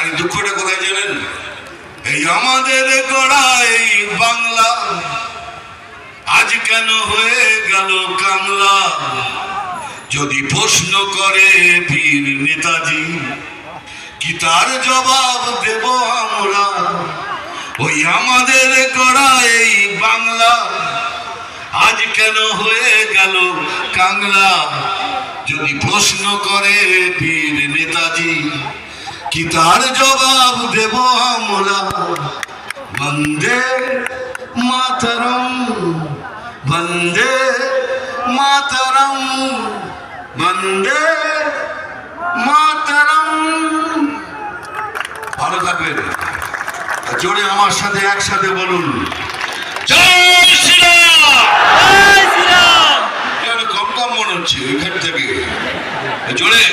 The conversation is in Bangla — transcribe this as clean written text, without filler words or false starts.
খালি দুঃখটা কোথায় জানেন? এই আমাদের গড়া এই বাংলা আজ কেন হয়ে গেল কাংলা। যদি প্রশ্ন করে বীর নেতাজি, কি তার জবাব দেব আমরা? ওই আমাদের গড়া এই বাংলা আজ কেন হয়ে গেল কাংলা। যদি প্রশ্ন করে বীর নেতাজি, কি তার জবাব দেব আমরা? বন্দে মাতরম, বন্দে মাতরম, বন্দে মাতরম। ভালো থাকবেন। জোরে আমার সাথে একসাথে বলুন, জয় শ্রীরাম। জয় শ্রীরাম। কম কম মনে হচ্ছে এখান থেকে, জোরে।